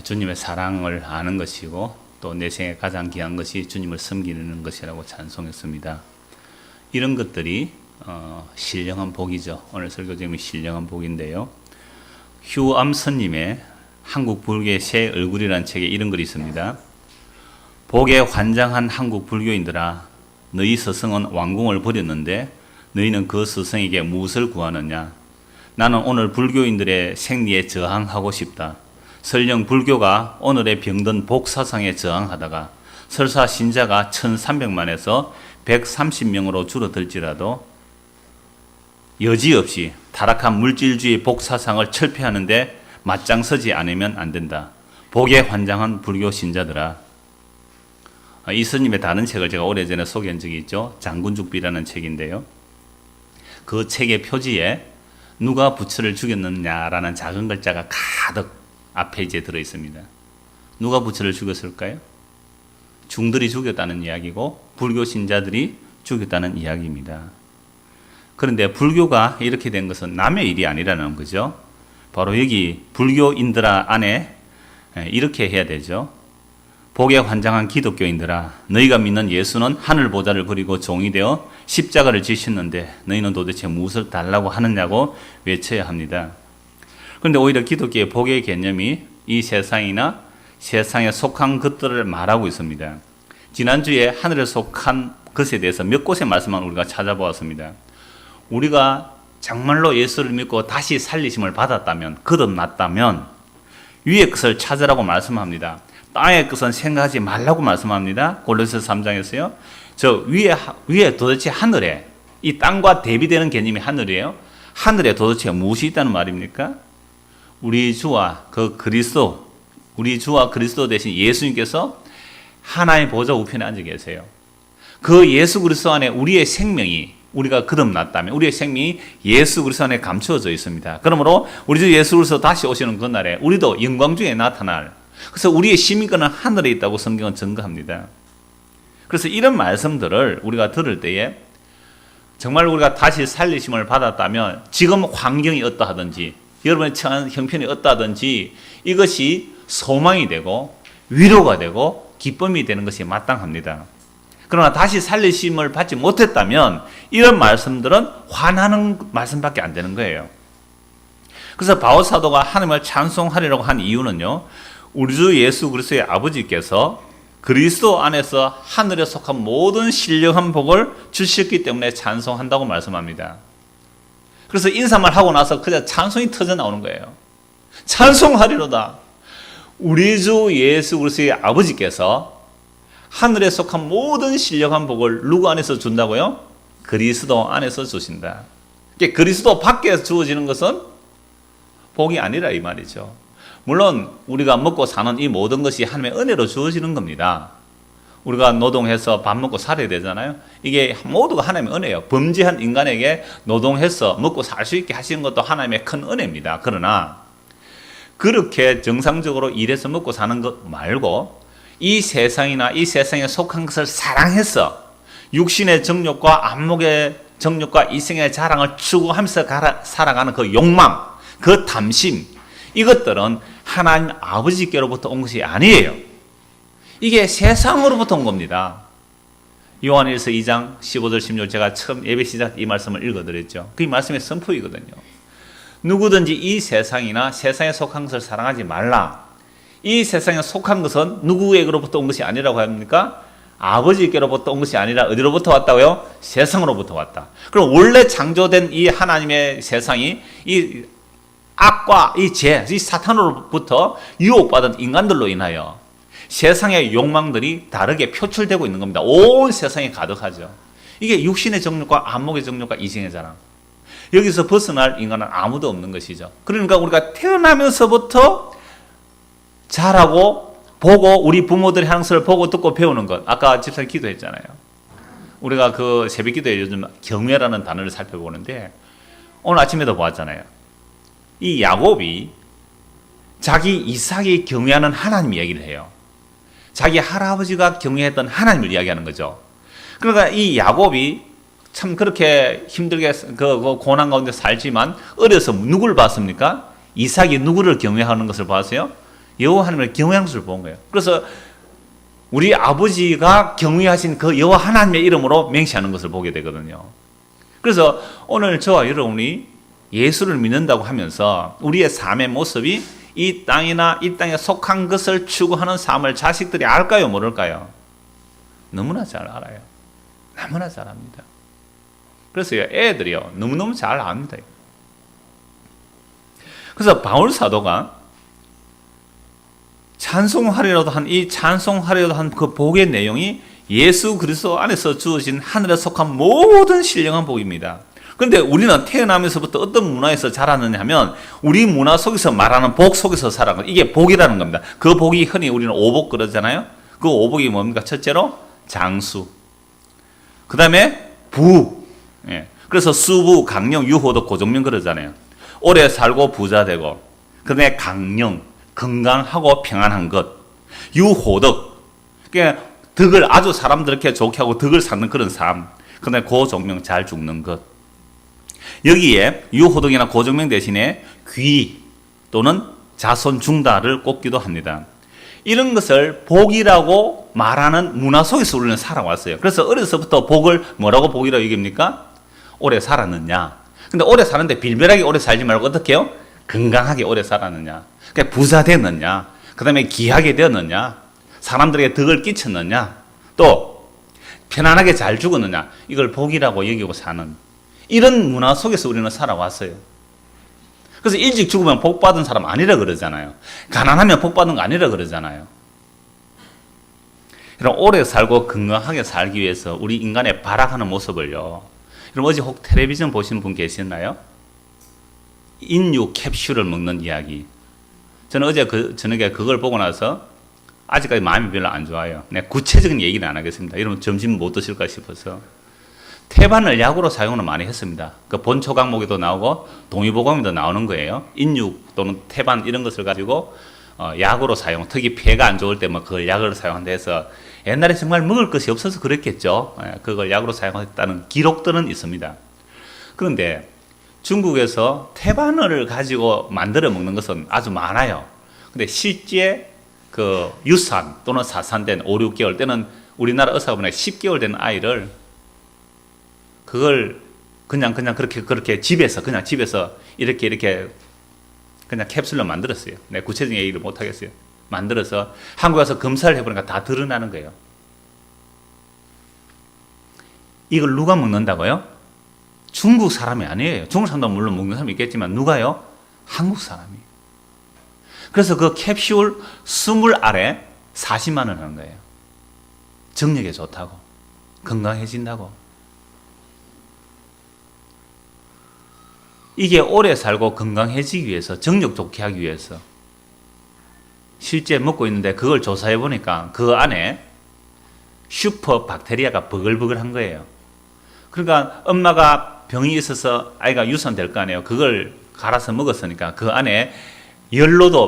주님의 사랑을 아는 것이고 또 내 생에 가장 귀한 것이 주님을 섬기는 것이라고 찬송했습니다. 이런 것들이 신령한 복이죠. 오늘 설교 제목이 신령한 복인데요. 휴암선님의 한국 불교의 새 얼굴이라는 책에 이런 글이 있습니다. 복에 환장한 한국 불교인들아, 너희 스승은 왕궁을 버렸는데 너희는 그 스승에게 무엇을 구하느냐? 나는 오늘 불교인들의 생리에 저항하고 싶다. 설령 불교가 오늘의 병든 복사상에 저항하다가 설사 신자가 1300만에서 130명으로 줄어들지라도 여지없이 타락한 물질주의 복사상을 철폐하는데 맞장서지 않으면 안 된다. 복에 환장한 불교 신자들아. 이 스님의 다른 책을 제가 오래전에 소개한 적이 있죠. 장군죽비라는 책인데요. 그 책의 표지에 누가 부처를 죽였느냐라는 작은 글자가 가득 앞에 이제 들어 있습니다. 누가 부처를 죽였을까요? 중들이 죽였다는 이야기고 불교 신자들이 죽였다는 이야기입니다. 그런데 불교가 이렇게 된 것은 남의 일이 아니라는 거죠. 바로 여기 불교인들아 안에 이렇게 해야 되죠. 복에 환장한 기독교인들아, 너희가 믿는 예수는 하늘 보좌를 버리고 종이 되어 십자가를 지셨는데 너희는 도대체 무엇을 달라고 하느냐고 외쳐야 합니다. 그런데 오히려 기독교의 복의 개념이 이 세상이나 세상에 속한 것들을 말하고 있습니다. 지난주에 하늘에 속한 것에 대해서 몇 곳의 말씀만 우리가 찾아보았습니다. 우리가 정말로 예수를 믿고 다시 살리심을 받았다면, 거듭났다면 위의 것을 찾으라고 말씀합니다. 땅의 것은 생각하지 말라고 말씀합니다. 골로새서 3장에서요. 저 위에 도대체 하늘에, 이 땅과 대비되는 개념이 하늘이에요. 하늘에 도대체 무엇이 있다는 말입니까? 우리 주와 그리스도 대신 예수님께서 하나님의 보좌 우편에 앉아 계세요. 그 예수 그리스도 안에 우리의 생명이, 우리가 거듭났다면 우리의 생명이 예수 그리스도 안에 감추어져 있습니다. 그러므로 우리 주 예수 그리스도 다시 오시는 그날에 우리도 영광 중에 나타날, 그래서 우리의 시민권은 하늘에 있다고 성경은 증거합니다. 그래서 이런 말씀들을 우리가 들을 때에 정말 우리가 다시 살리심을 받았다면 지금 환경이 어떠하든지 여러분의 처한 형편이 어떠하든지 이것이 소망이 되고 위로가 되고 기쁨이 되는 것이 마땅합니다. 그러나 다시 살리심을 받지 못했다면 이런 말씀들은 화나는 말씀밖에 안 되는 거예요. 그래서 바울 사도가 하나님을 찬송하리라고 한 이유는요, 우리 주 예수 그리스도의 아버지께서 그리스도 안에서 하늘에 속한 모든 신령한 복을 주셨기 때문에 찬송한다고 말씀합니다. 그래서 인사말 하고 나서 그냥 찬송이 터져 나오는 거예요. 찬송하리로다. 우리 주 예수 그리스도의 아버지께서 하늘에 속한 모든 신령한 복을 누구 안에서 준다고요? 그리스도 안에서 주신다. 그리스도 밖에 주어지는 것은 복이 아니라 이 말이죠. 물론 우리가 먹고 사는 이 모든 것이 하나님의 은혜로 주어지는 겁니다. 우리가 노동해서 밥 먹고 살아야 되잖아요. 이게 모두가 하나님의 은혜예요. 범죄한 인간에게 노동해서 먹고 살 수 있게 하시는 것도 하나님의 큰 은혜입니다. 그러나 그렇게 정상적으로 일해서 먹고 사는 것 말고 이 세상이나 이 세상에 속한 것을 사랑해서 육신의 정욕과 안목의 정욕과 이생의 자랑을 추구하면서 살아가는 그 욕망, 그 탐심, 이것들은 하나님 아버지께로부터 온 것이 아니에요. 이게 세상으로부터 온 겁니다. 요한일서 2장 15절 16절 제가 처음 예배 시작 이 말씀을 읽어드렸죠. 그 말씀의 선포이거든요. 누구든지 이 세상이나 세상에 속한 것을 사랑하지 말라. 이 세상에 속한 것은 누구에게로부터 온 것이 아니라고 합니까? 아버지께로부터 온 것이 아니라 어디로부터 왔다고요? 세상으로부터 왔다. 그럼 원래 창조된 이 하나님의 세상이 이 악과 이 죄, 이 사탄으로부터 유혹받은 인간들로 인하여 세상의 욕망들이 다르게 표출되고 있는 겁니다. 온 세상에 가득하죠. 이게 육신의 정욕과 안목의 정욕과 이생의 자랑. 여기서 벗어날 인간은 아무도 없는 것이죠. 그러니까 우리가 태어나면서부터 잘하고 보고 우리 부모들이 하는 것을 보고 듣고 배우는 것. 아까 집사님 기도했잖아요. 우리가 그 새벽 기도에 요즘 경외라는 단어를 살펴보는데 오늘 아침에도 보았잖아요. 이 야곱이 자기 이삭이 경외하는 하나님 이야기를 해요. 자기 할아버지가 경외했던 하나님을 이야기하는 거죠. 그러니까 이 야곱이 참 그렇게 힘들게 그 고난 가운데 살지만 어려서 누굴 봤습니까? 이삭이 누구를 경외하는 것을 봤어요? 여호와 하나님을 경외하는 것을 본 거예요. 그래서 우리 아버지가 경외하신 그 여호와 하나님의 이름으로 맹세하는 것을 보게 되거든요. 그래서 오늘 저와 여러분이 예수를 믿는다고 하면서 우리의 삶의 모습이 이 땅이나 이 땅에 속한 것을 추구하는 삶을 자식들이 알까요? 모를까요? 너무나 잘 알아요. 너무나 잘 압니다. 그래서 애들이요, 너무너무 잘 압니다. 그래서 바울 사도가 찬송하리라도 한 그 복의 내용이 예수 그리스도 안에서 주어진 하늘에 속한 모든 신령한 복입니다. 그런데 우리는 태어나면서부터 어떤 문화에서 자랐느냐 하면 우리 문화 속에서 말하는 복 속에서 살아가는 이게 복이라는 겁니다. 그 복이 흔히 우리는 오복 그러잖아요. 그 오복이 뭡니까? 첫째로 장수, 그 다음에 부, 그래서 수부, 강령, 유호덕, 고정명 그러잖아요. 오래 살고 부자 되고, 그 다음에 강령, 건강하고 평안한 것, 유호덕, 그러니까 덕을 아주 사람들에게 좋게 하고 덕을 쌓는 그런 삶, 그 다음에 고정명, 잘 죽는 것. 여기에 유호덕이나 고정명 대신에 귀 또는 자손 중다를 꼽기도 합니다. 이런 것을 복이라고 말하는 문화 속에서 우리는 살아왔어요. 그래서 어려서부터 복을 뭐라고 복이라고 얘기합니까? 오래 살았느냐. 근데 오래 사는데 빌빌하게 오래 살지 말고 어떻게 해요? 건강하게 오래 살았느냐. 그러니까 부자 됐느냐. 그 다음에 귀하게 되었느냐. 사람들에게 덕을 끼쳤느냐. 또 편안하게 잘 죽었느냐. 이걸 복이라고 여기고 사는 이런 문화 속에서 우리는 살아왔어요. 그래서 일찍 죽으면 복 받은 사람 아니라 그러잖아요. 가난하면 복 받은 거 아니라 그러잖아요. 이런 오래 살고 건강하게 살기 위해서 우리 인간의 발악하는 모습을요. 여러분 어제 혹 텔레비전 보시는 분 계셨나요? 인육 캡슐을 먹는 이야기. 저는 어제 저녁에 그걸 보고 나서 아직까지 마음이 별로 안 좋아요. 네, 구체적인 얘기는 안 하겠습니다. 여러분 점심 못 드실까 싶어서. 태반을 약으로 사용을 많이 했습니다. 그 본초 강목에도 나오고 동의보감에도 나오는 거예요. 인육 또는 태반 이런 것을 가지고 약으로 사용, 특히 폐가 안 좋을 때 뭐 그걸 약으로 사용한다 해서 옛날에 정말 먹을 것이 없어서 그랬겠죠. 그걸 약으로 사용했다는 기록들은 있습니다. 그런데 중국에서 태반을 가지고 만들어 먹는 것은 아주 많아요. 근데 실제 그 유산 또는 사산된 5, 6개월 때는 우리나라 의사분에 10개월 된 아이를 그걸 그냥 그렇게 집에서 이렇게 그냥 캡슐로 만들었어요. 네, 구체적인 얘기를 못 하겠어요. 만들어서 한국에 와서 검사를 해보니까 다 드러나는 거예요. 이걸 누가 먹는다고요? 중국 사람이 아니에요. 중국 사람도 물론 먹는 사람이 있겠지만 누가요? 한국 사람이. 그래서 그 캡슐 20알에 40만 원 하는 거예요. 정력에 좋다고, 건강해진다고. 이게 오래 살고 건강해지기 위해서, 정력 좋게 하기 위해서 실제 먹고 있는데 그걸 조사해 보니까 그 안에 슈퍼 박테리아가 버글버글한 거예요. 그러니까 엄마가 병이 있어서 아이가 유산될 거 아니에요. 그걸 갈아서 먹었으니까 그 안에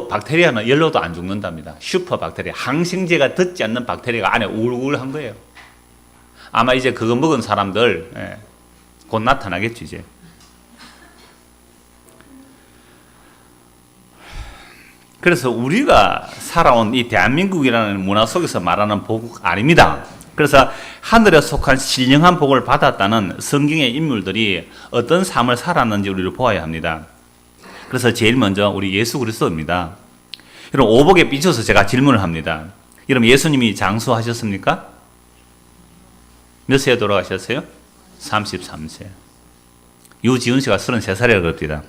박테리아는 열로도 안 죽는답니다. 슈퍼 박테리아, 항생제가 듣지 않는 박테리아가 안에 우글우글한 거예요. 아마 이제 그거 먹은 사람들 곧 나타나겠죠 이제. 그래서 우리가 살아온 이 대한민국이라는 문화 속에서 말하는 복 아닙니다. 그래서 하늘에 속한 신령한 복을 받았다는 성경의 인물들이 어떤 삶을 살았는지 우리를 보아야 합니다. 그래서 제일 먼저 우리 예수 그리스도입니다. 여러분 오복에 삐쳐서 제가 질문을 합니다. 여러분 예수님이 장수하셨습니까? 몇 세에 돌아가셨어요? 33세. 유지훈 씨가 33살이라고 그럽니다.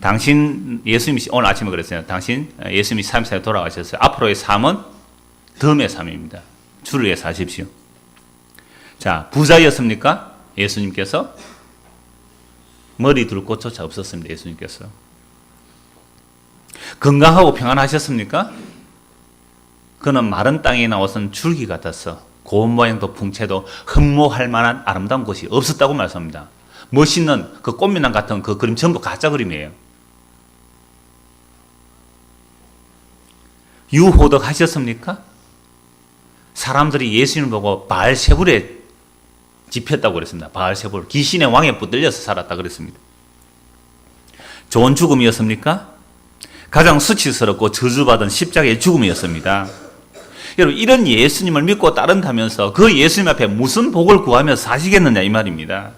당신 예수님이 오늘 아침에 그랬어요. 당신 예수님이 33살에 돌아가셨어요. 앞으로의 삶은 덤의 삶입니다. 주를 위해 사십시오. 자, 부자였습니까? 예수님께서 머리 둘 곳조차 없었습니다. 예수님께서 건강하고 평안하셨습니까? 그는 마른 땅에 나와선 줄기 같았어. 고운 모양도 풍채도 흠모할 만한 아름다운 곳이 없었다고 말씀합니다. 멋있는 그 꽃미남 같은 그 그림 전부 가짜 그림이에요. 유호덕 하셨습니까? 사람들이 예수님을 보고 바알세불에 집혔다고 그랬습니다. 바알세불, 귀신의 왕에 붙들려서 살았다 그랬습니다. 좋은 죽음이었습니까? 가장 수치스럽고 저주받은 십자가의 죽음이었습니다. 여러분, 이런 예수님을 믿고 따른다면서 그 예수님 앞에 무슨 복을 구하며 사시겠느냐 이 말입니다.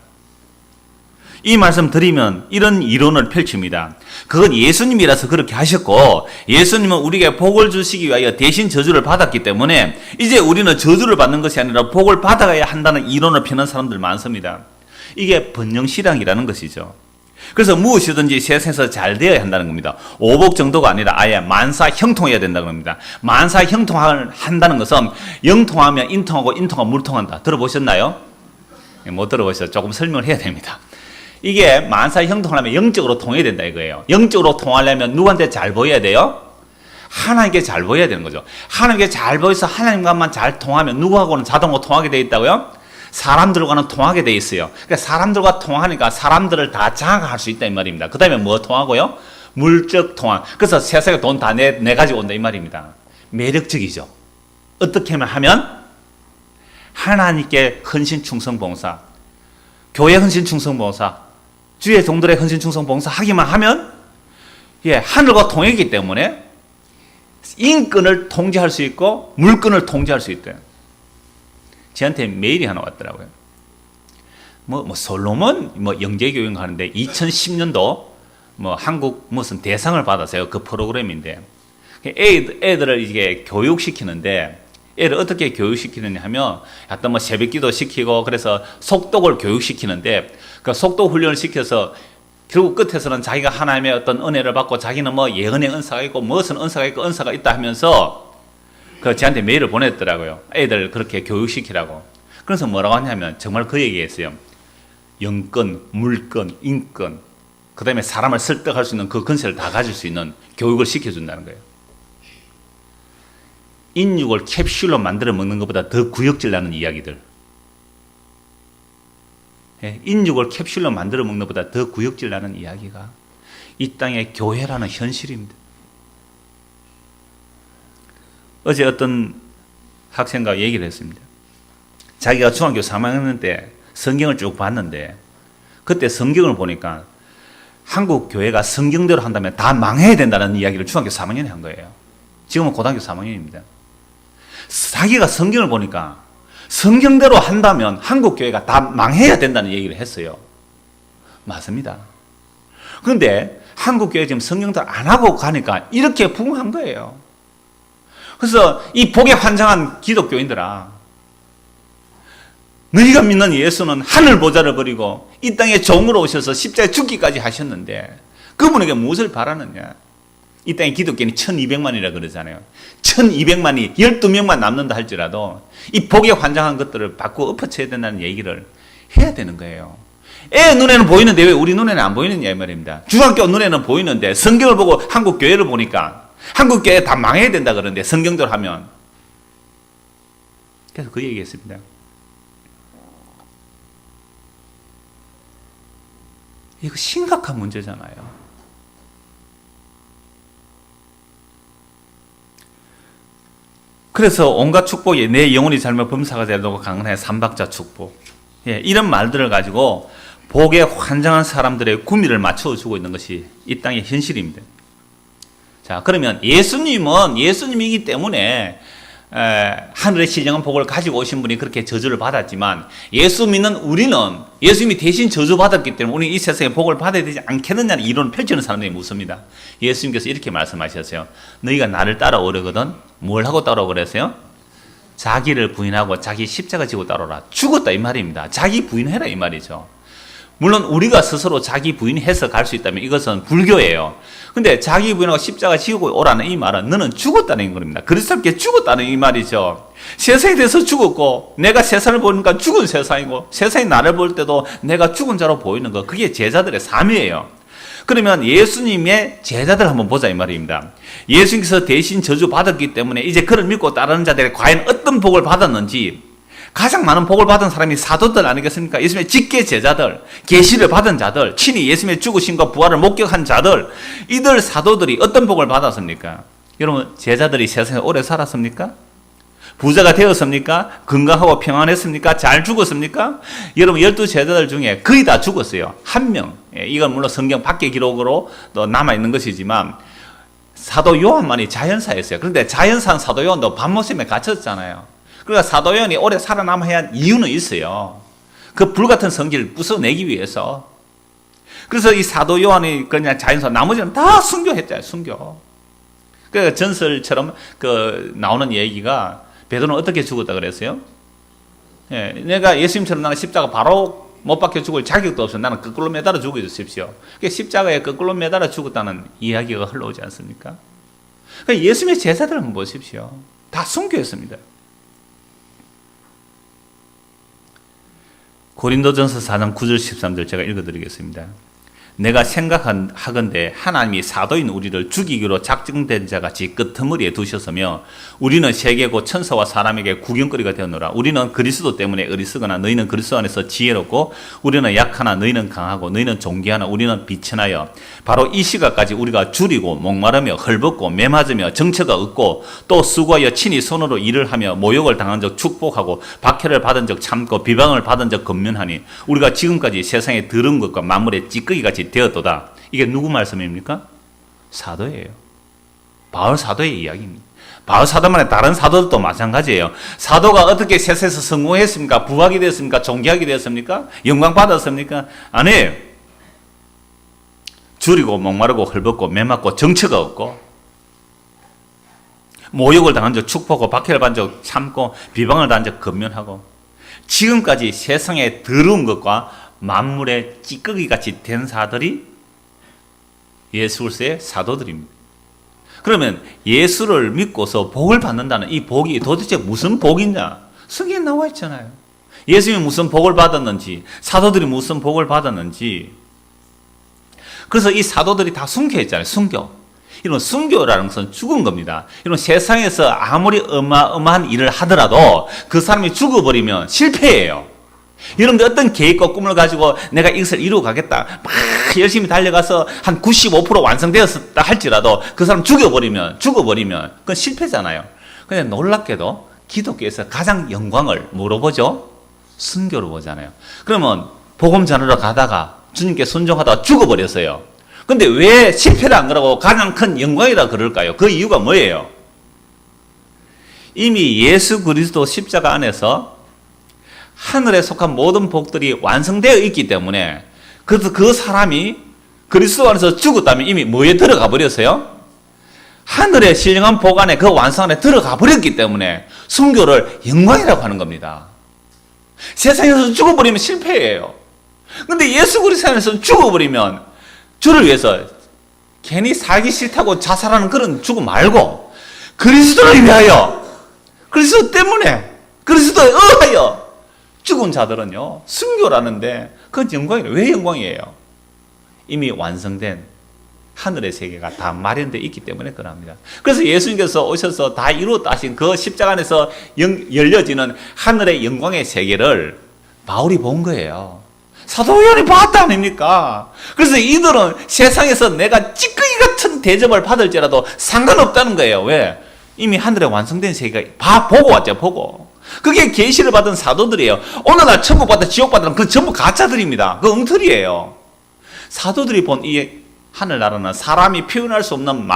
이 말씀 드리면 이런 이론을 펼칩니다. 그건 예수님이라서 그렇게 하셨고, 예수님은 우리에게 복을 주시기 위하여 대신 저주를 받았기 때문에 이제 우리는 저주를 받는 것이 아니라 복을 받아야 한다는 이론을 펴는 사람들 많습니다. 이게 번영신앙이라는 것이죠. 그래서 무엇이든지 세상에서 잘 되어야 한다는 겁니다. 오복 정도가 아니라 아예 만사 형통해야 된다는 겁니다. 만사 형통을 한다는 것은 영통하면 인통하고 인통하면 물통한다. 들어보셨나요? 못 들어보셨죠? 조금 설명을 해야 됩니다. 이게 만사 형통을 하면 영적으로 통해야 된다 이거예요. 영적으로 통하려면 누구한테 잘 보여야 돼요? 하나님께 잘 보여야 되는 거죠. 하나님께 잘 보여서 하나님과만 잘 통하면 누구하고는 자동으로 통하게 되어 있다고요? 사람들과는 통하게 돼 있어요. 그러니까 사람들과 통하니까 사람들을 다 장악할 수 있다 이 말입니다. 그 다음에 뭐 통하고요? 물적 통화. 그래서 세상에 돈 다 내 가지고 온다 이 말입니다. 매력적이죠. 어떻게 하면 하나님께 헌신 충성 봉사, 교회 헌신 충성 봉사, 주의 종들의 헌신 충성 봉사 하기만 하면 하늘과 통했기 때문에 인권을 통제할 수 있고 물건을 통제할 수 있대요. 저한테 메일이 하나 왔더라고요. 솔로몬 영재교육 하는데 2010년도 한국 무슨 대상을 받았어요. 그 프로그램인데 애들을 이게 교육시키는데 애를 어떻게 교육시키느냐 하면 약간 새벽기도 시키고 그래서 속독을 교육시키는데 그 속독 훈련을 시켜서 결국 끝에서는 자기가 하나님의 어떤 은혜를 받고 자기는 예언의 은사가 있고 무슨 은사가 있고 은사가 있다 하면서 저한테 메일을 보냈더라고요. 애들 그렇게 교육시키라고. 그래서 뭐라고 하냐면 정말 그 얘기했어요. 영권, 물권, 인권, 그 다음에 사람을 설득할 수 있는 그 근세를 다 가질 수 있는 교육을 시켜준다는 거예요. 인육을 캡슐로 만들어 먹는 것보다 더 구역질 나는 이야기들. 인육을 캡슐로 만들어 먹는 것보다 더 구역질 나는 이야기가 이 땅의 교회라는 현실입니다. 어제 어떤 학생과 얘기를 했습니다. 자기가 중학교 3학년 때 성경을 쭉 봤는데 그때 성경을 보니까 한국 교회가 성경대로 한다면 다 망해야 된다는 이야기를 중학교 3학년에 한 거예요. 지금은 고등학교 3학년입니다. 자기가 성경을 보니까 성경대로 한다면 한국 교회가 다 망해야 된다는 얘기를 했어요. 맞습니다. 그런데 한국 교회 지금 성경대로 안 하고 가니까 이렇게 부흥한 거예요. 그래서 이 복에 환장한 기독교인들아, 너희가 믿는 예수는 하늘 보좌를 버리고 이 땅에 종으로 오셔서 십자가에 죽기까지 하셨는데 그분에게 무엇을 바라느냐? 이 땅에 기독교인이 1200만이라 그러잖아요. 1200만이 12명만 남는다 할지라도 이 복에 환장한 것들을 바꾸어 엎어쳐야 된다는 얘기를 해야 되는 거예요. 애 눈에는 보이는데 왜 우리 눈에는 안 보이느냐 이 말입니다. 중학교 눈에는 보이는데 성경을 보고 한국 교회를 보니까 한국 교회 다 망해야 된다 그러는데 성경대로 하면. 그래서 그 얘기했습니다. 이거 심각한 문제잖아요. 그래서 온갖 축복이 내 영혼이 삶의 범사가 되도록 강건해 삼박자 축복. 이런 말들을 가지고 복에 환장한 사람들의 구미를 맞춰주고 있는 것이 이 땅의 현실입니다. 자, 그러면 예수님이기 때문에 하늘의 신령한 복을 가지고 오신 분이 그렇게 저주를 받았지만 예수 믿는 우리는 예수님이 대신 저주받았기 때문에 우리는 이 세상에 복을 받아야 되지 않겠느냐는 이론을 펼치는 사람들이 묻습니다. 예수님께서 이렇게 말씀하셨어요. 너희가 나를 따라오려거든 뭘 하고 따라오고 그랬어요? 자기를 부인하고 자기 십자가 지고 따라오라. 죽었다 이 말입니다. 자기 부인해라 이 말이죠. 물론 우리가 스스로 자기 부인해서 갈 수 있다면 이것은 불교예요. 근데 자기 부인하고 십자가 지고 오라는 이 말은 너는 죽었다는 겁니다. 그리스도께 죽었다는 이 말이죠. 세상에 대해서 죽었고 내가 세상을 보니까 죽은 세상이고 세상이 나를 볼 때도 내가 죽은 자로 보이는 거, 그게 제자들의 삶이에요. 그러면 예수님의 제자들 한번 보자 이 말입니다. 예수님께서 대신 저주 받았기 때문에 이제 그를 믿고 따르는 자들이 과연 어떤 복을 받았는지, 가장 많은 복을 받은 사람이 사도들 아니겠습니까? 예수님의 직계 제자들, 계시를 받은 자들, 친히 예수님의 죽으심과 부활을 목격한 자들, 이들 사도들이 어떤 복을 받았습니까? 여러분, 제자들이 세상에 오래 살았습니까? 부자가 되었습니까? 건강하고 평안했습니까? 잘 죽었습니까? 여러분, 12제자들 중에 거의 다 죽었어요. 한 명. 이건 물론 성경 밖의 기록으로 또 남아있는 것이지만 사도 요한만이 자연사였어요. 그런데 자연사는 사도 요한도 밤모섬에 갇혔잖아요. 그러니까 사도 요한이 오래 살아남아야 한 이유는 있어요. 그 불같은 성질을 부숴내기 위해서. 그래서 이 사도 요한이 그냥 자연사, 나머지는 다 순교했잖아요. 순교. 그 전설처럼 그 나오는 얘기가 베드로는 어떻게 죽었다 그랬어요? 예, 내가 예수님처럼 나는 십자가 바로 못 박혀 죽을 자격도 없어. 나는 거꾸로 매달아 죽어 주십시오. 십자가에 거꾸로 매달아 죽었다는 이야기가 흘러오지 않습니까? 그러니까 예수님의 제자들 한번 보십시오. 다 순교했습니다. 고린도전서 4장 9절 13절 제가 읽어드리겠습니다. 내가 생각하건대 하나님이 사도인 우리를 죽이기로 작정된 자같이 끄트머리에 두셨으며 우리는 세계고 천사와 사람에게 구경거리가 되었노라. 우리는 그리스도 때문에 어리석으나 너희는 그리스도 안에서 지혜롭고 우리는 약하나 너희는 강하고 너희는 존귀하나 우리는 비천하여 바로 이 시각까지 우리가 줄이고 목마르며 헐벗고 매맞으며 정처가 없고 또 수고하여 친히 손으로 일을 하며 모욕을 당한 적 축복하고 박해를 받은 적 참고 비방을 받은 적 근면하니 우리가 지금까지 세상에 들은 것과 만물의 찌꺼기같이 되었도다. 이게 누구 말씀입니까? 사도예요. 바울 사도의 이야기입니다. 바울 사도만의 다른 사도들도 마찬가지예요. 사도가 어떻게 세상에서 성공했습니까? 부하게 되었습니까? 존귀하게 되었습니까? 영광 받았습니까? 아니에요. 줄이고 목마르고 헐벗고 매맞고 정처가 없고 모욕을 당한 적 축복하고 박해를 받은 적 참고 비방을 당한 적 근면하고 지금까지 세상에 더러운 것과 만물의 찌꺼기같이 된 사들이 예수 그리스도의 사도들입니다. 그러면 예수를 믿고서 복을 받는다는 이 복이 도대체 무슨 복이냐? 성경에 나와 있잖아요. 예수님이 무슨 복을 받았는지, 사도들이 무슨 복을 받았는지. 그래서 이 사도들이 다 순교했잖아요. 순교. 이런 순교라는 것은 죽은 겁니다. 이런 세상에서 아무리 어마어마한 일을 하더라도 그 사람이 죽어버리면 실패예요. 여러분들 어떤 계획과 꿈을 가지고 내가 이것을 이루어 가겠다 막 열심히 달려가서 한 95% 완성되었다 할지라도 그 사람 죽어버리면 그건 실패잖아요. 근데 놀랍게도 기독교에서 가장 영광을 뭐로 보죠? 순교로 보잖아요. 그러면 복음 전하러 가다가 주님께 순종하다가 죽어버렸어요. 근데 왜 실패를 안 그러고 가장 큰 영광이라 그럴까요? 그 이유가 뭐예요? 이미 예수 그리스도 십자가 안에서 하늘에 속한 모든 복들이 완성되어 있기 때문에 그 사람이 그리스도 안에서 죽었다면 이미 뭐에 들어가 버렸어요? 하늘의 신령한 복 안에 그 완성 안에 들어가 버렸기 때문에 순교를 영광이라고 하는 겁니다. 세상에서 죽어버리면 실패예요. 근데 예수 그리스도 안에서 죽어버리면 주를 위해서 괜히 살기 싫다고 자살하는 그런 죽음 말고 그리스도를 위하여 그리스도 때문에 그리스도에 의하여 죽은 자들은요 순교라는데 그건 영광이에요. 왜 영광이에요? 이미 완성된 하늘의 세계가 다 마련되어 있기 때문에 그럽니다. 그래서 예수님께서 오셔서 다 이루었다 하신 그 십자가 안에서 열려지는 하늘의 영광의 세계를 바울이 본 거예요. 사도 요한이 봤다 아닙니까? 그래서 이들은 세상에서 내가 찌꺼기 같은 대접을 받을지라도 상관없다는 거예요. 왜? 이미 하늘에 완성된 세계가 보고 왔죠. 보고. 그게 계시를 받은 사도들이에요. 오늘날 천국 받아 지옥 받으면 그 전부 가짜들입니다. 그 엉터리예요. 사도들이 본 이 하늘나라는 사람이 표현할 수 없는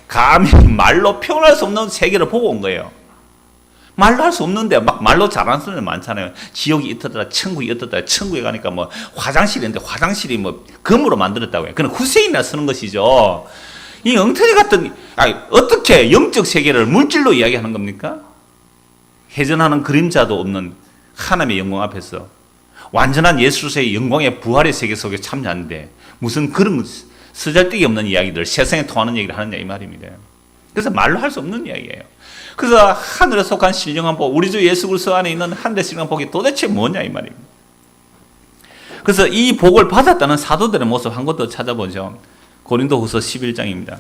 감히 말로 표현할 수 없는 세계를 보고 온 거예요. 말로 할 수 없는데 막 말로 잘하는 사람들 많잖아요. 지옥이 있었다, 천국이 있었다. 천국에 가니까 뭐 화장실이 있는데 화장실이 뭐 금으로 만들었다고 해요. 그건 후세인이나 쓰는 것이죠. 이 엉터리 같은, 어떻게 영적 세계를 물질로 이야기하는 겁니까? 회전하는 그림자도 없는 하나님의 영광 앞에서 완전한 예수의 영광의 부활의 세계 속에 참여하는데 무슨 그런 쓰잘데기 없는 이야기들, 세상에 통하는 얘기를 하느냐 이 말입니다. 그래서 말로 할 수 없는 이야기예요. 그래서 하늘에 속한 신령한 복, 우리 주 예수 그리스도 안에 있는 하늘의 신령한 복이 도대체 뭐냐 이 말입니다. 그래서 이 복을 받았다는 사도들의 모습 한 것 더 찾아보죠. 고린도후서 11장입니다.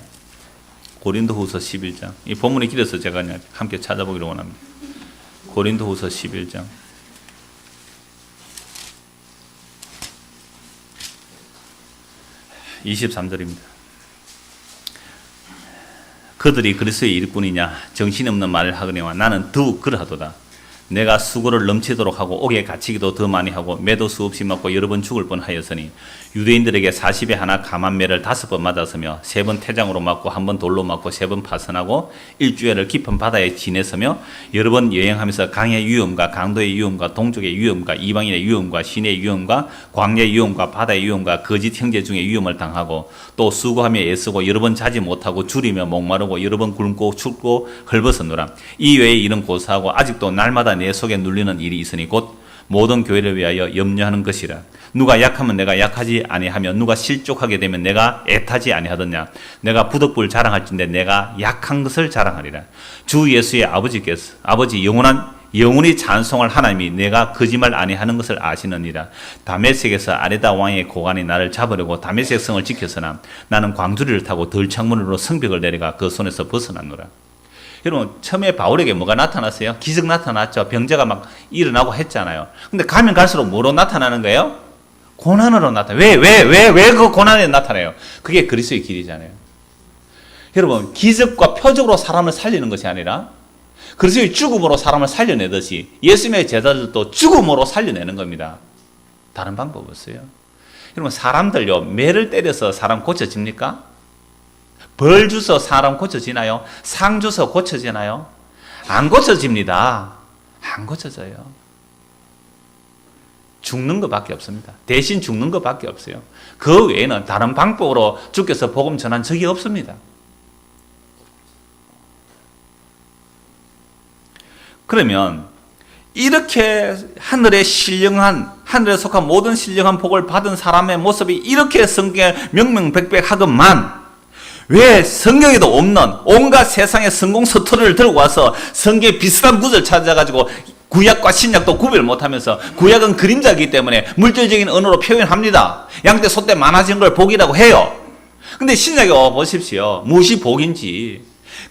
고린도후서 11장. 이 본문이 길어서 제가 그냥 함께 찾아보기로 원합니다. 고린도후서 11장. 23절입니다. 그들이 그리스도의 일꾼이냐 정신없는 말을 하거니와 나는 더욱 그러하도다. 내가 수고를 넘치도록 하고 옥에 갇히기도 더 많이 하고 매도 수없이 맞고 여러 번 죽을 뻔하였으니 유대인들에게 40에 하나 감한 매를 5번 맞았으며 3번 태장으로 맞고 1번 돌로 맞고 3번 파선하고 일주일을 깊은 바다에 지냈으며 여러 번 여행하면서 강의 위험과 강도의 위험과 동족의 위험과 이방인의 위험과 신의 위험과 광야의 위험과 바다의 위험과 거짓 형제 중에 위험을 당하고 또 수고하며 애쓰고 여러 번 자지 못하고 줄이며 목마르고 여러 번 굶고 춥고 헐벗었노라. 이 외에 이런 고사하고 아직도 날마다 내 속에 눌리는 일이 있으니 곧 모든 교회를 위하여 염려하는 것이라. 누가 약하면 내가 약하지 아니하며 누가 실족하게 되면 내가 애타지 아니하더냐. 내가 부덕불 자랑할진대 내가 약한 것을 자랑하리라. 주 예수의 아버지 영원히 찬송할 하나님이 내가 거짓말 아니하는 것을 아시느니라. 다메섹에서 아레다 왕의 고관이 나를 잡으려고 다메섹 성을 지켰으나 나는 광주리를 타고 들창문으로 성벽을 내려가 그 손에서 벗어났노라. 여러분, 처음에 바울에게 뭐가 나타났어요? 기적 나타났죠. 병자가 막 일어나고 했잖아요. 근데 가면 갈수록 뭐로 나타나는 거예요? 고난으로 나타나요. 왜 그 고난에 나타나요? 그게 그리스도의 길이잖아요. 여러분, 기적과 표적으로 사람을 살리는 것이 아니라 그리스도의 죽음으로 사람을 살려내듯이 예수님의 제자들도 죽음으로 살려내는 겁니다. 다른 방법 없어요. 여러분, 사람들요, 매를 때려서 사람 고쳐집니까? 벌 주서 사람 고쳐지나요? 상 주서 고쳐지나요? 안 고쳐집니다. 안 고쳐져요. 죽는 것밖에 없습니다. 대신 죽는 것밖에 없어요. 그 외에는 다른 방법으로 주께서 복음 전한 적이 없습니다. 그러면 이렇게 하늘에 속한 모든 신령한 복을 받은 사람의 모습이 이렇게 성경에 명명백백하건만 왜 성경에도 없는 온갖 세상의 성공 서투리를 들고 와서 성경에 비슷한 구절 찾아가지고 구약과 신약도 구별 못하면서 구약은 그림자이기 때문에 물질적인 언어로 표현합니다. 양떼 소떼 많아진 걸 복이라고 해요. 근데 신약에 와보십시오. 무엇이 복인지.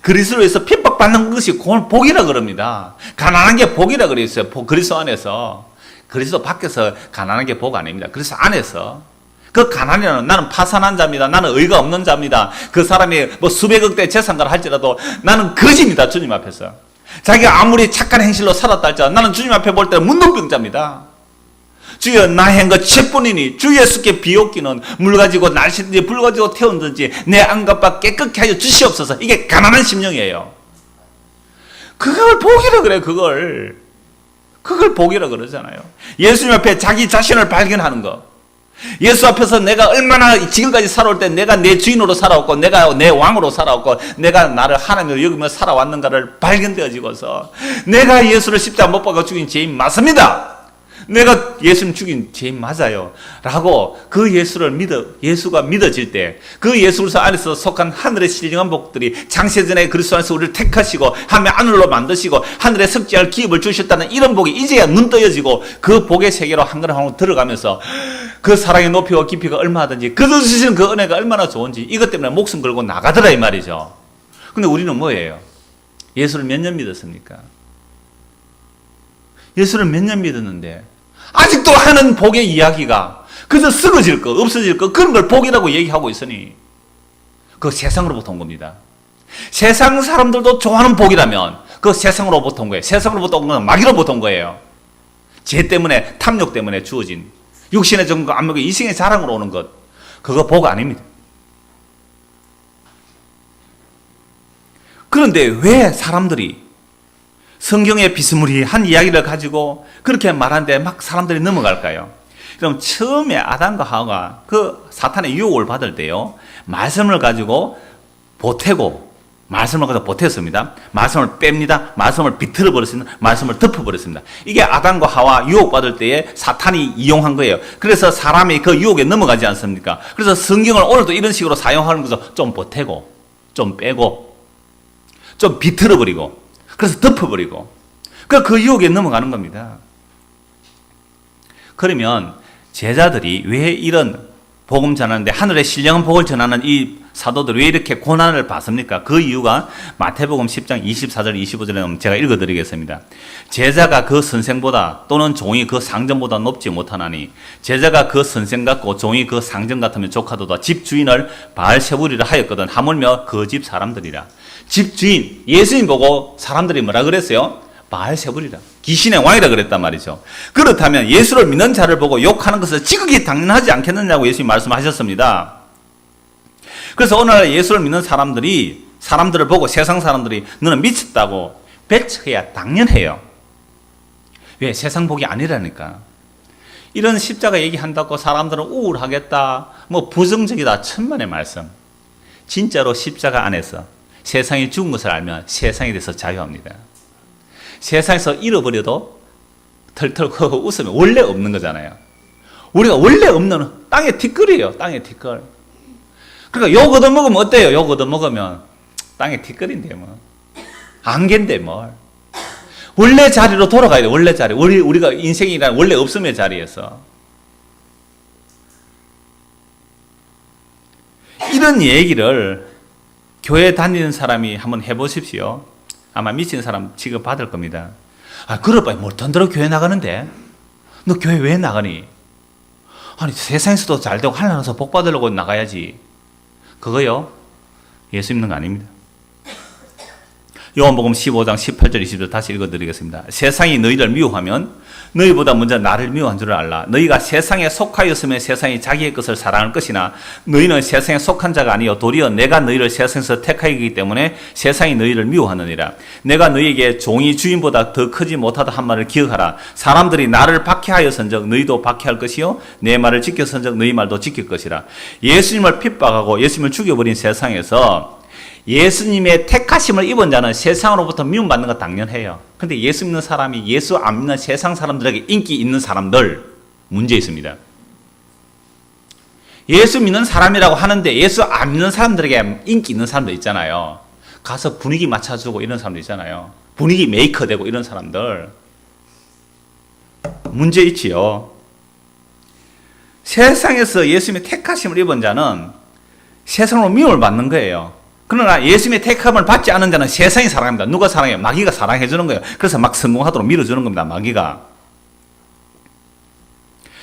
그리스도에서 핍박받는 것이 복이라 그럽니다. 가난한 게 복이라 그랬어요. 그리스도 안에서. 그리스도 밖에서 가난한 게 복 아닙니다. 그리스도 안에서. 그 가난이라는 나는 파산한 자입니다. 나는 의가 없는 자입니다. 그 사람이 뭐 수백억 대 재산가를 할지라도 나는 거지입니다. 주님 앞에서. 자기가 아무리 착한 행실로 살았다 할지라도 나는 주님 앞에 볼 때는 문둥병자입니다. 주여 나 한 것 죄뿐이니 주 예수께 비옵기는 물 가지고 날씨든지 불 가지고 태운든지 내 안갑바 깨끗게 하여 주시옵소서. 이게 가난한 심령이에요. 그걸 복이라 그래. 그걸 복이라 그러잖아요. 예수님 앞에 자기 자신을 발견하는 거. 예수 앞에서 내가 얼마나 지금까지 살아올 때 내가 내 주인으로 살아왔고 내가 내 왕으로 살아왔고 내가 나를 하나님으로 여기며 살아왔는가를 발견되어지고서 내가 예수를 십자가 못 박아 죽인 죄인 맞습니다. 내가 예수님 죽인 죄인 맞아요. 라고 그 예수가 믿어질 때 그 예수 그리스도 안에서 속한 하늘의 신령한 복들이 창세전에 그리스도 안에서 우리를 택하시고 하며 하늘로 만드시고 하늘에 석지할 기업을 주셨다는 이런 복이 이제야 눈 떠여지고 그 복의 세계로 한 걸음 한 걸음 들어가면서 그 사랑의 높이와 깊이가 얼마든지 그들 주시는 그 은혜가 얼마나 좋은지 이것 때문에 목숨 걸고 나가더라 이 말이죠. 근데 우리는 뭐예요? 예수를 몇 년 믿었습니까? 예수를 몇 년 믿었는데 아직도 하는 복의 이야기가 그저 썩어질 거 없어질 거 그런 걸 복이라고 얘기하고 있으니 그거 세상으로부터 온 겁니다. 세상 사람들도 좋아하는 복이라면 그거 세상으로부터 온 거예요. 세상으로부터 온 건 마귀로부터 온 거예요. 죄 때문에 탐욕 때문에 주어진 육신의 정과 안목의 이생의 자랑으로 오는 것 그거 복 아닙니다. 그런데 왜 사람들이 성경의 비스무리한 이야기를 가지고 그렇게 말하는데 막 사람들이 넘어갈까요? 그럼 처음에 아담과 하와가 그 사탄의 유혹을 받을 때요, 말씀을 가지고 보탰습니다. 말씀을 뺍니다. 말씀을 비틀어 버렸습니다. 말씀을 덮어 버렸습니다. 이게 아담과 하와 유혹받을 때에 사탄이 이용한 거예요. 그래서 사람이 그 유혹에 넘어가지 않습니까? 그래서 성경을 오늘도 이런 식으로 사용하는 것은 좀 보태고, 좀 빼고, 좀 비틀어 버리고, 그래서 덮어버리고 그 유혹에 넘어가는 겁니다. 그러면 제자들이 왜 이런 복음 전하는데 하늘의 신령한 복을 전하는 이 사도들이 왜 이렇게 고난을 받습니까? 그 이유가 마태복음 10장 24절 25절에 나오면 제가 읽어드리겠습니다. 제자가 그 선생보다 또는 종이 그 상전보다 높지 못하나니 제자가 그 선생 같고 종이 그 상전 같으면 조카도다 집 주인을 바알세불이라 하였거든 하물며 그 집 사람들이라. 집 주인 예수님 보고 사람들이 뭐라 그랬어요? 바알세불이라 귀신의 왕이라 그랬단 말이죠. 그렇다면 예수를 믿는 자를 보고 욕하는 것은 지극히 당연하지 않겠느냐고 예수님이 말씀하셨습니다. 그래서 오늘날 예수를 믿는 사람들을 보고 세상 사람들이 너는 미쳤다고 배척해야 당연해요. 왜? 세상 복이 아니라니까. 이런 십자가 얘기한다고 사람들은 우울하겠다, 뭐 부정적이다, 천만의 말씀. 진짜로 십자가 안에서 세상이 죽은 것을 알면 세상에 대해서 자유합니다. 세상에서 잃어버려도 털털 웃으면 원래 없는 거잖아요. 우리가 원래 없는 땅의 티끌이에요. 땅의 티끌. 그러니까 욕 얻어먹으면 어때요? 욕 얻어먹으면 땅의 티끌인데 뭐. 안개인데 뭘. 원래 자리로 돌아가야 돼. 원래 자리. 우리가 인생이란 원래 없음의 자리에서. 이런 얘기를 교회 다니는 사람이 한번 해보십시오. 아마 미친 사람 취급받을 겁니다. 아, 그럴 바에 뭘 돈 들어 교회 나가는데? 너 교회 왜 나가니? 아니, 세상에서도 잘 되고 하늘나라에서 복 받으려고 나가야지. 그거요? 예수 믿는 거 아닙니다. 요한복음 15장 18절 20절 다시 읽어드리겠습니다. 세상이 너희를 미워하면 너희보다 먼저 나를 미워한 줄을 알라. 너희가 세상에 속하였으면 세상이 자기의 것을 사랑할 것이나 너희는 세상에 속한 자가 아니요 도리어 내가 너희를 세상에서 택하였기 때문에 세상이 너희를 미워하느니라. 내가 너희에게 종이 주인보다 더 크지 못하다 한 말을 기억하라. 사람들이 나를 박해하였은즉 너희도 박해할 것이요 내 말을 지켰은즉 너희 말도 지킬 것이라. 예수님을 핍박하고 예수님을 죽여버린 세상에서 예수님의 택하심을 입은 자는 세상으로부터 미움받는 거 당연해요. 그런데 예수 믿는 사람이 예수 안 믿는 세상 사람들에게 인기 있는 사람들 문제 있습니다. 예수 믿는 사람이라고 하는데 예수 안 믿는 사람들에게 인기 있는 사람들 있잖아요. 가서 분위기 맞춰주고 이런 사람들 있잖아요. 분위기 메이커 되고 이런 사람들 문제 있지요. 세상에서 예수님의 택하심을 입은 자는 세상으로 미움을 받는 거예요. 그러나 예수님의 택함을 받지 않은 자는 세상이 사랑합니다. 누가 사랑해요? 마귀가 사랑해 주는 거예요. 그래서 막 성공하도록 밀어주는 겁니다. 마귀가.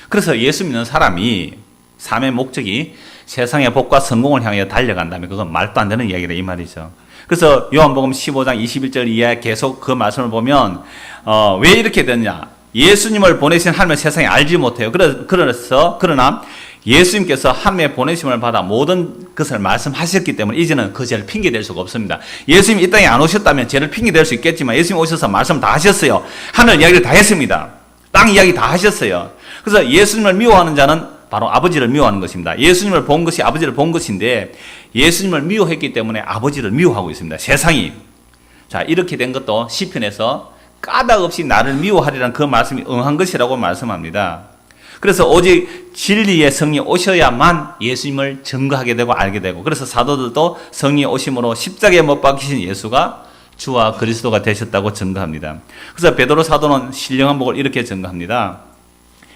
그래서 예수 믿는 사람이 삶의 목적이 세상의 복과 성공을 향해 달려간다면 그건 말도 안 되는 이야기다 이 말이죠. 그래서 요한복음 15장 21절 이하에 계속 그 말씀을 보면 왜 이렇게 됐냐? 예수님을 보내신 하나님을 세상에 알지 못해요. 그러나 예수님께서 하나님의 보내심을 받아 모든 것을 말씀하셨기 때문에 이제는 그 죄를 핑계댈 수가 없습니다. 예수님이 이 땅에 안 오셨다면 죄를 핑계댈 수 있겠지만 예수님 오셔서 말씀 다 하셨어요. 하늘 이야기를 다 했습니다. 땅 이야기 다 하셨어요. 그래서 예수님을 미워하는 자는 바로 아버지를 미워하는 것입니다. 예수님을 본 것이 아버지를 본 것인데 예수님을 미워했기 때문에 아버지를 미워하고 있습니다. 세상이. 자, 이렇게 된 것도 시편에서 까닭 없이 나를 미워하리라는 그 말씀이 응한 것이라고 말씀합니다. 그래서 오직 진리의 성령이 오셔야만 예수님을 증거하게 되고 알게 되고, 그래서 사도들도 성령이 오심으로 십자가에 못 박히신 예수가 주와 그리스도가 되셨다고 증거합니다. 그래서 베드로 사도는 신령한 복을 이렇게 증거합니다.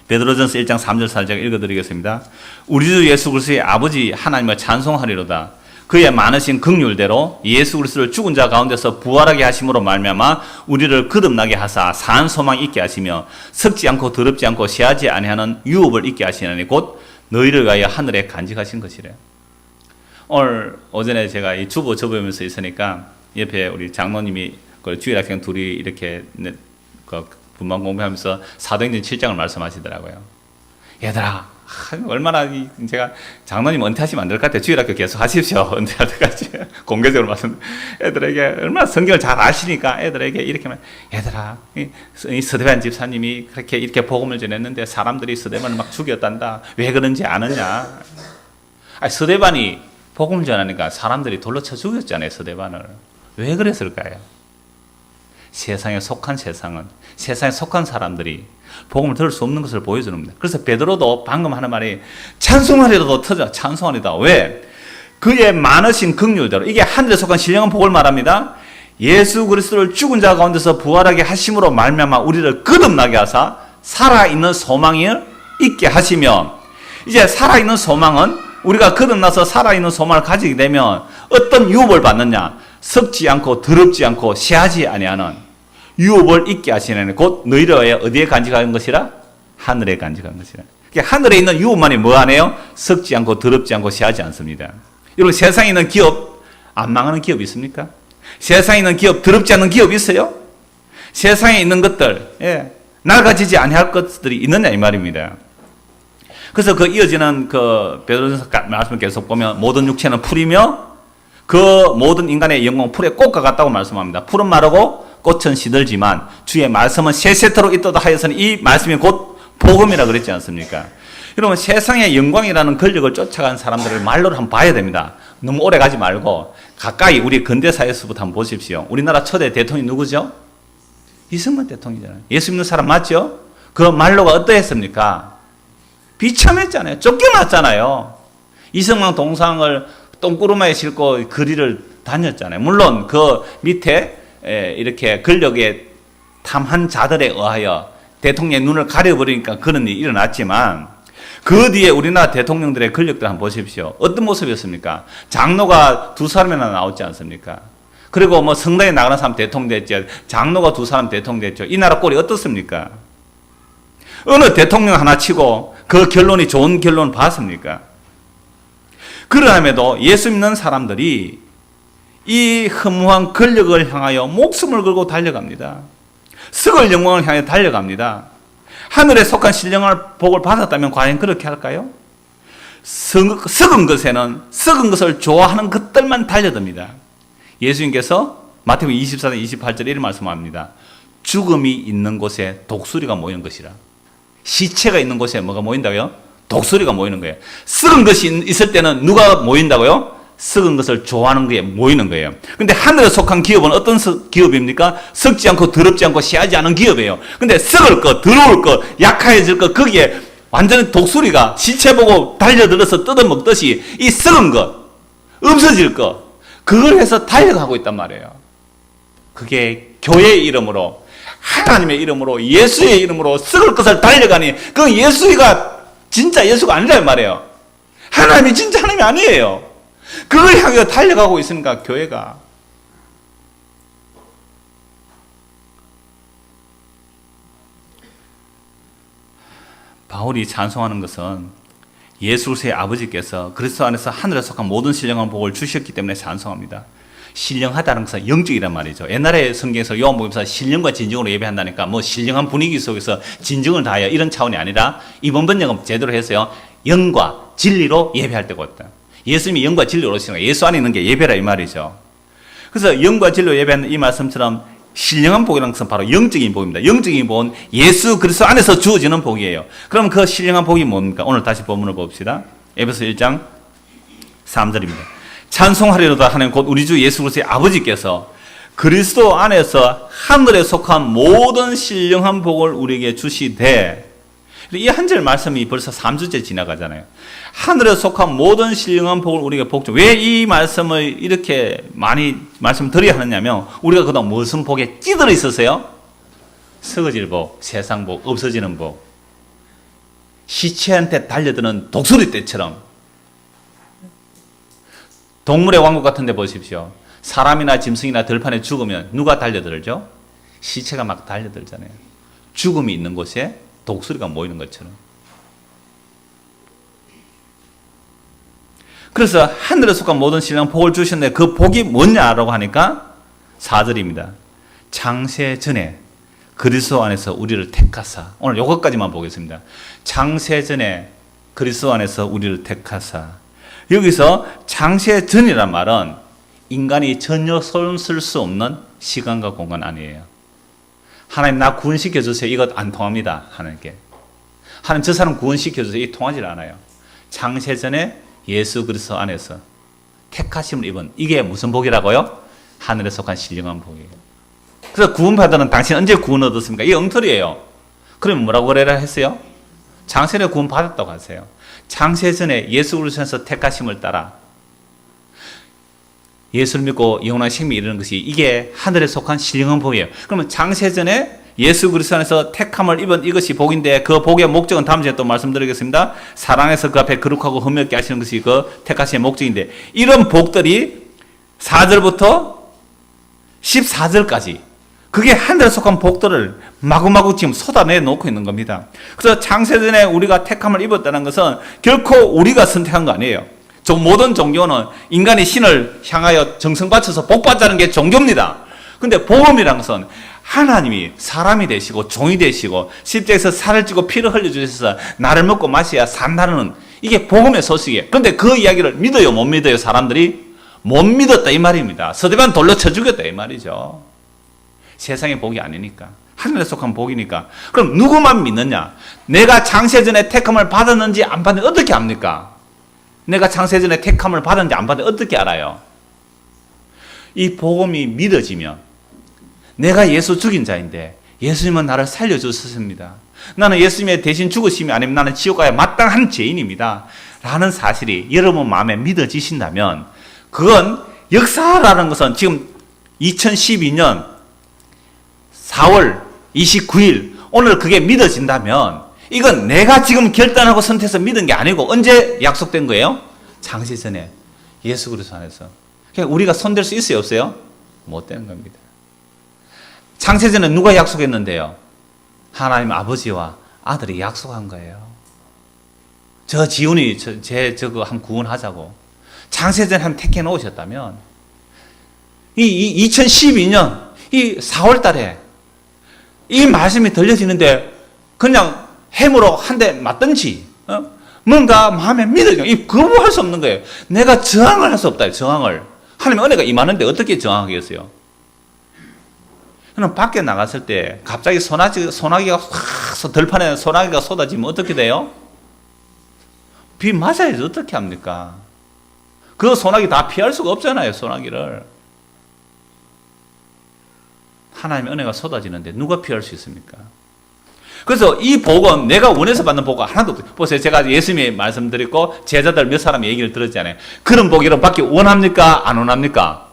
베드로전서 1장 3절 4절 읽어드리겠습니다. 우리 주 예수 그리스도의 아버지 하나님을 찬송하리로다. 그의 많으신 긍휼대로 예수 그리스도를 죽은 자 가운데서 부활하게 하심으로 말미암아 우리를 거듭나게 하사 산 소망 있게 하시며 썩지 않고 더럽지 않고 쇠하지 아니하는 유업을 있게 하시나니 곧 너희를 위하여 하늘에 간직하신 것이래. 오늘 오전에 제가 이 주보 접으면서 있으니까 옆에 우리 장로님이 주일학생 둘이 이렇게 분만 공부하면서 사도행전 7장을 말씀하시더라고요. 얘들아, 얼마나 제가 장로님 은퇴하시면 안 될 것 같아요. 주일학교 계속 하십시오. 은퇴할 때까지 공개적으로 말씀. 애들에게 얼마나 성경을 잘 아시니까 애들에게 이렇게 말. 얘들아, 이 스데반 집사님이 그렇게 이렇게 복음을 전했는데 사람들이 스데반을 막 죽였단다. 왜 그런지 아느냐? 아니, 스데반이 복음을 전하니까 사람들이 돌로 쳐 죽였잖아요. 스데반을. 왜 그랬을까요? 세상에 속한 세상에 속한 사람들이 복음을 들을 수 없는 것을 보여주는 겁니다. 그래서 베드로도 방금 하는 말이 찬송하리라도 터져. 찬송하리다. 왜? 그의 많으신 긍휼대로. 이게 하늘에 속한 신령한 복을 말합니다. 예수 그리스도를 죽은 자 가운데서 부활하게 하심으로 말미암아 우리를 거듭나게 하사 살아있는 소망을 있게 하시며, 이제 살아있는 소망은 우리가 거듭나서 살아있는 소망을 가지게 되면 어떤 유업을 받느냐? 썩지 않고 더럽지 않고 쇠하지 아니하는 유업을 있게 하시는 곧 너희를 위하여 어디에 간직한 것이라? 하늘에 간직한 것이라. 그러니까 하늘에 있는 유업만이 뭐 하네요? 썩지 않고 더럽지 않고 쇠하지 않습니다. 여러분, 세상에 있는 기업 안 망하는 기업 있습니까? 세상에 있는 기업 더럽지 않은 기업 있어요? 세상에 있는 것들, 낡아지지 아니할 것들이 있느냐 이 말입니다. 그래서 그 이어지는 그 베드로전서 말씀을 계속 보면 모든 육체는 풀이며 그 모든 인간의 영광 풀의 꽃과 같다고 말씀합니다. 풀은 마르고 꽃은 시들지만 주의 말씀은 세세토록 있도다 하여서는 이 말씀이 곧 복음이라 그랬지 않습니까? 여러분 세상의 영광이라는 권력을 쫓아간 사람들을 말로를 한번 봐야 됩니다. 너무 오래 가지 말고 가까이 우리 근대사에서부터 한번 보십시오. 우리나라 초대 대통령이 누구죠? 이승만 대통령이잖아요. 예수 믿는 사람 맞죠? 그 말로가 어떠했습니까? 비참했잖아요. 쫓겨났잖아요. 이승만 동상을 똥구르마에 싣고 거리를 다녔잖아요. 물론 그 밑에 이렇게 권력에 탐한 자들에 의하여 대통령의 눈을 가려버리니까 그런 일이 일어났지만 그 뒤에 우리나라 대통령들의 권력들 한번 보십시오. 어떤 모습이었습니까? 장로가 2사람이나 나왔지 않습니까? 그리고 뭐 성당에 나가는 사람 대통령 됐죠. 장로가 2사람 대통령 됐죠. 이 나라 꼴이 어떻습니까? 어느 대통령 하나 치고 그 결론이 좋은 결론을 봤습니까? 그러함에도 예수 믿는 사람들이 이 허무한 권력을 향하여 목숨을 걸고 달려갑니다. 썩을 영광을 향해 달려갑니다. 하늘에 속한 신령한 복을 받았다면 과연 그렇게 할까요? 썩은 것에는 썩은 것을 좋아하는 것들만 달려듭니다. 예수님께서 마태복음 24장 28절에 이런 말씀합니다. 죽음이 있는 곳에 독수리가 모이는 것이라. 시체가 있는 곳에 뭐가 모인다고요? 독수리가 모이는 거예요. 썩은 것이 있을 때는 누가 모인다고요? 썩은 것을 좋아하는 거에 모이는 거예요. 근데 하늘에 속한 기업은 어떤 기업입니까? 썩지 않고 더럽지 않고 씨하지 않은 기업이에요. 근데 썩을 것, 더러울 것, 약해질 것, 거기에 완전히 독수리가 시체 보고 달려들어서 뜯어먹듯이 이 썩은 것, 없어질 것, 그걸 해서 달려가고 있단 말이에요. 그게 교회의 이름으로, 하나님의 이름으로, 예수의 이름으로 썩을 것을 달려가니 그건 예수가 진짜 예수가 아니란 말이에요. 하나님이 진짜 하나님이 아니에요. 그걸 향해 달려가고 있으니까 교회가 바울이 찬송하는 것은 예수 그리스도의 아버지께서 그리스도 안에서 하늘에 속한 모든 신령한 복을 주셨기 때문에 찬송합니다. 신령하다는 것은 영적이란 말이죠. 옛날에 성경에서 요한복음에서 신령과 진정으로 예배한다니까 뭐 신령한 분위기 속에서 진정을 다하여 이런 차원이 아니라 이번 번역은 제대로 해서요. 영과 진리로 예배할 때가 있다. 예수님이 영과 진리로 오시는 거예요. 예수 안에 있는 게 예배라 이 말이죠. 그래서 영과 진리로 예배하는 이 말씀처럼 신령한 복이라는 것은 바로 영적인 복입니다. 영적인 복은 예수 그리스도 안에서 주어지는 복이에요. 그럼 그 신령한 복이 뭡니까? 오늘 다시 본문을 봅시다. 에베소 1장 3절입니다. 찬송하리로다 하는 곧 우리 주 예수 그리스도의 아버지께서 그리스도 안에서 하늘에 속한 모든 신령한 복을 우리에게 주시되, 이 한 절 말씀이 벌써 3주째 지나가잖아요. 하늘에 속한 모든 신령한 복을 우리에게 복주. 왜 이 말씀을 이렇게 많이 말씀드려야 하느냐면 우리가 그동안 무슨 복에 찌들어 있었어요? 썩어질 복, 세상 복, 없어지는 복, 시체한테 달려드는 독수리 떼처럼. 동물의 왕국 같은 데 보십시오. 사람이나 짐승이나 들판에 죽으면 누가 달려들죠? 시체가 막 달려들잖아요. 죽음이 있는 곳에 독수리가 모이는 것처럼. 그래서 하늘에 속한 모든 신령 복을 주셨는데 그 복이 뭐냐라고 하니까 4절입니다. 창세 전에 그리스도 안에서 우리를 택하사. 오늘 이것까지만 보겠습니다. 창세 전에 그리스도 안에서 우리를 택하사. 여기서 창세 전이란 말은 인간이 전혀 손 쓸 수 없는 시간과 공간 아니에요. 하나님 나 구원시켜주세요. 이것 안 통합니다. 하나님께. 하나님 저 사람 구원시켜주세요. 이게 통하지 않아요. 창세 전에 예수 그리스도 안에서 택하심을 입은 이게 무슨 복이라고요? 하늘에 속한 신령한 복이에요. 그래서 구원받은 당신 언제 구원 얻었습니까? 이게 엉터리예요. 그러면 뭐라고 그래라 했어요? 창세 전에 구원 받았다고 하세요. 창세 전에 예수 그리스도에서 택하심을 따라 예수를 믿고 영원한 생명이 이르는 것이 이게 하늘에 속한 신령한 복이에요. 그러면 창세 전에 예수 그리스도 안에서 택함을 입은 이것이 복인데 그 복의 목적은 다음 주에 또 말씀드리겠습니다. 사랑해서 그 앞에 거룩하고 흠없게 하시는 것이 그 택하심의 목적인데 이런 복들이 4절부터 14절까지 그게 하늘에 속한 복들을 마구마구 지금 쏟아내 놓고 있는 겁니다. 그래서 창세 전에 우리가 택함을 입었다는 것은 결코 우리가 선택한 거 아니에요. 모든 종교는 인간이 신을 향하여 정성 바쳐서 복 받자는 게 종교입니다. 근데 복음이라는 것은 하나님이 사람이 되시고 종이 되시고 십자가에서 살을 찌고 피를 흘려주셔서 나를 먹고 마셔야 산다는 이게 복음의 소식이에요. 그런데 그 이야기를 믿어요, 못 믿어요? 사람들이 못 믿었다 이 말입니다. 서대반 돌로 쳐 죽였다 이 말이죠. 세상의 복이 아니니까, 하늘에 속한 복이니까. 그럼 누구만 믿느냐? 내가 창세전에 택함을 받았는지 안 받았는지 어떻게 압니까? 내가 창세전에 택함을 받았는지 안 받았는지 어떻게 알아요? 이 복음이 믿어지면, 내가 예수 죽인 자인데 예수님은 나를 살려주셨습니다. 나는 예수님의 대신 죽으심이 아니면 나는 지옥 가야 마땅한 죄인입니다. 라는 사실이 여러분 마음에 믿어지신다면, 그건 역사라는 것은 지금 2012년 4월 29일 오늘 그게 믿어진다면, 이건 내가 지금 결단하고 선택해서 믿은 게 아니고 언제 약속된 거예요? 창세전에 예수 그리스도 안에서. 그러니까 우리가 손댈 수 있어요, 없어요? 못 되는 겁니다. 창세전에 누가 약속했는데요? 하나님 아버지와 아들이 약속한 거예요. 저 지훈이 저거 한 구원하자고 창세전에 한 택해 놓으셨다면, 이 2012년 이 4월 달에 이 말씀이 들려지는데 그냥 해무로 한 대 맞든지 뭔가 마음에 믿어져. 이 거부할 수 없는 거예요. 내가 저항을 할 수 없다. 저항을. 하나님의 은혜가 임하는데 어떻게 저항하겠어요? 저는 밖에 나갔을 때 갑자기 소나기가 확 들판에 소나기가 쏟아지면 어떻게 돼요? 비 맞아야지 어떻게 합니까? 그 소나기 다 피할 수가 없잖아요, 소나기를. 하나님의 은혜가 쏟아지는데 누가 피할 수 있습니까? 그래서 이 복은 내가 원해서 받는 복은 하나도 없어요. 보세요. 제가 예수님의 말씀드렸고 제자들 몇 사람 얘기를 들었잖아요. 그런 복 여러분 받기 원합니까? 안 원합니까?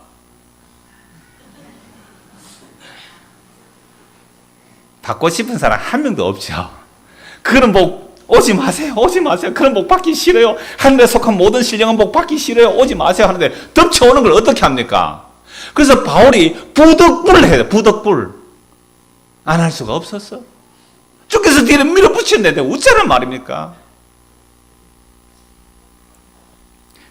받고 싶은 사람 한 명도 없죠. 그런 복 오지 마세요. 오지 마세요. 그런 복 받기 싫어요. 하늘에 속한 모든 신령한 복 받기 싫어요. 오지 마세요 하는데 덮쳐오는 걸 어떻게 합니까? 그래서 바울이 부덕불을 해요. 부덕불. 안 할 수가 없었어. 주께서 뒤를 밀어붙이는데 어쩌란 말입니까?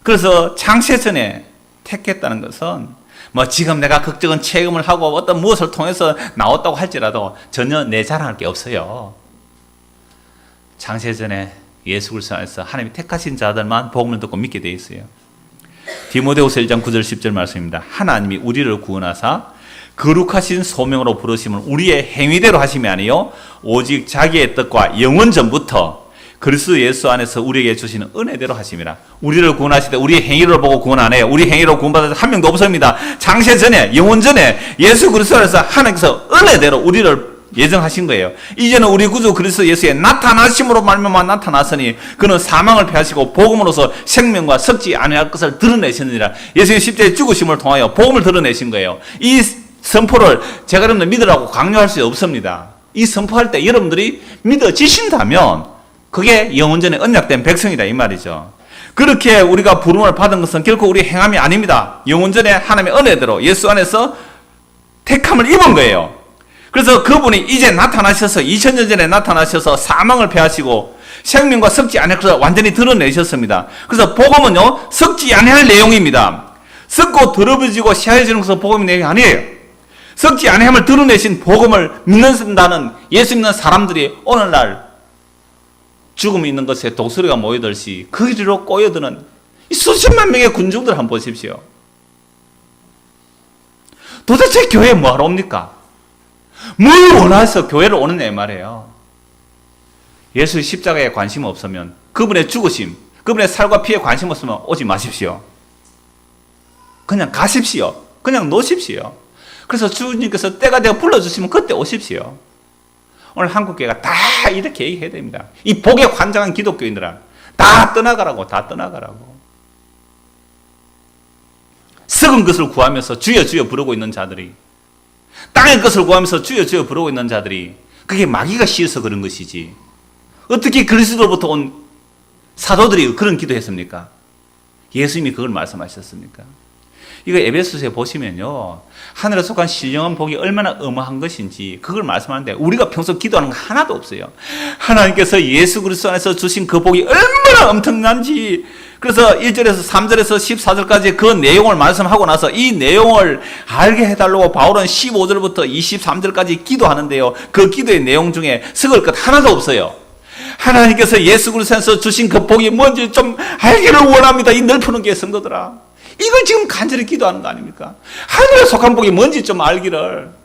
그래서 창세전에 택했다는 것은 뭐 지금 내가 걱정은 체험을 하고 어떤 무엇을 통해서 나왔다고 할지라도 전혀 내 자랑할 게 없어요. 창세전에 예수 그리스도 안에서 하나님이 택하신 자들만 복음을 듣고 믿게 되어 있어요. 디모데후서 1장 9절 10절 말씀입니다. 하나님이 우리를 구원하사 거룩하신 소명으로 부르심은 우리의 행위대로 하심이 아니요 오직 자기의 뜻과 영원 전부터 그리스도 예수 안에서 우리에게 주시는 은혜대로 하심이라. 우리를 구원하실 때 우리의 행위를 보고 구원 안 해요. 우리 행위로 구원받은 한 명도 없습니다. 창세 전에, 영원 전에 예수 그리스도 안에서 하나님께서 은혜대로 우리를 예정하신 거예요. 이제는 우리 구주 그리스도 예수의 나타나심으로 말미암아 나타났으니 그는 사망을 패하시고 복음으로서 생명과 섞지 아니할 것을 드러내시느니라. 예수의 십자가의 죽으심을 통하여 복음을 드러내신 거예요. 이 선포를 제가 여러분들 믿으라고 강요할 수 없습니다. 이 선포할 때 여러분들이 믿어지신다면 그게 영원전에 언약된 백성이다 이 말이죠. 그렇게 우리가 부름을 받은 것은 결코 우리 행함이 아닙니다. 영원전에 하나님의 은혜대로 예수 안에서 택함을 입은 거예요. 그래서 그분이 이제 나타나셔서 2000년 전에 나타나셔서 사망을 패하시고 생명과 섞지 않을 것을 완전히 드러내셨습니다. 그래서 복음은요 섞지 않을 내용입니다. 섞고 더러워지고 시해지는 것은 복음의 내용이 아니에요. 섞지 않음을 드러내신 복음을 믿는다는 예수 믿는 사람들이 오늘날 죽음이 있는 것에 독수리가 모이듯이 그 길로 꼬여드는 이 수십만 명의 군중들 한번 보십시오. 도대체 교회에 뭐하러 옵니까? 뭘 원해서 교회를 오느냐 말이에요. 예수의 십자가에 관심 없으면, 그분의 죽으심, 그분의 살과 피에 관심 없으면 오지 마십시오. 그냥 가십시오. 그냥 놓으십시오. 그래서 주님께서 때가 되어 불러주시면 그때 오십시오. 오늘 한국교회가 다 이렇게 얘기해야 됩니다. 이 복에 환장한 기독교인들아, 다 떠나가라고, 다 떠나가라고. 썩은 것을 구하면서 주여 주여 부르고 있는 자들이, 땅의 것을 구하면서 주여 주여 부르고 있는 자들이, 그게 마귀가 씌어서 그런 것이지 어떻게 그리스도로부터 온 사도들이 그런 기도했습니까? 예수님이 그걸 말씀하셨습니까? 이거 에베소서에 보시면요, 하늘에 속한 신령한 복이 얼마나 어마한 것인지 그걸 말씀하는데 우리가 평소 기도하는 거 하나도 없어요. 하나님께서 예수 그리스도 안에서 주신 그 복이 얼마나 엄청난지 그래서 1절에서 3절에서 14절까지 그 내용을 말씀하고 나서 이 내용을 알게 해달라고 바울은 15절부터 23절까지 기도하는데요. 그 기도의 내용 중에 썩을 것 하나도 없어요. 하나님께서 예수 그리스도에서 주신 그 복이 뭔지 좀 알기를 원합니다. 이 넓은 교회 성도들아. 이걸 지금 간절히 기도하는 거 아닙니까? 하늘에 속한 복이 뭔지 좀 알기를.